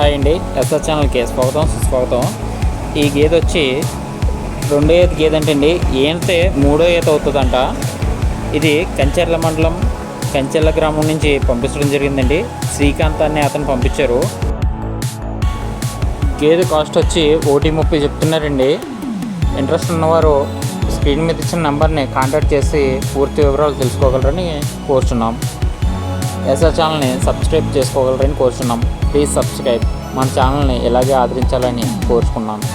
Hi అండి, SR ఛానల్కి స్వాగతం సుస్వాగతం. ఈ గేదె వచ్చి రెండో ఈత గేదె అంటండి. ఈతే మూడో ఈత అవుతుందంట. ఇది కంచెర్ల మండలం కంచెర్ల గ్రామం నుంచి పంపించడం జరిగిందండి. శ్రీకాంత్ అనే అతను పంపించారు. గేదె కాస్ట్ వచ్చి 1.30 చెప్తున్నారండి. ఇంట్రెస్ట్ ఉన్నవారు స్క్రీన్ మీద ఇచ్చిన నెంబర్ని కాంటాక్ట్ చేసి పూర్తి వివరాలు తెలుసుకోగలరని కోరుచున్నాం. ఎస్ఆర్ ఛానల్ని సబ్స్క్రైబ్ చేసుకోగలరని కోరుచున్నాం. Please subscribe. మన ఛానల్ని ఇలాగే ఆదరించాలని కోరుచుకున్నాను.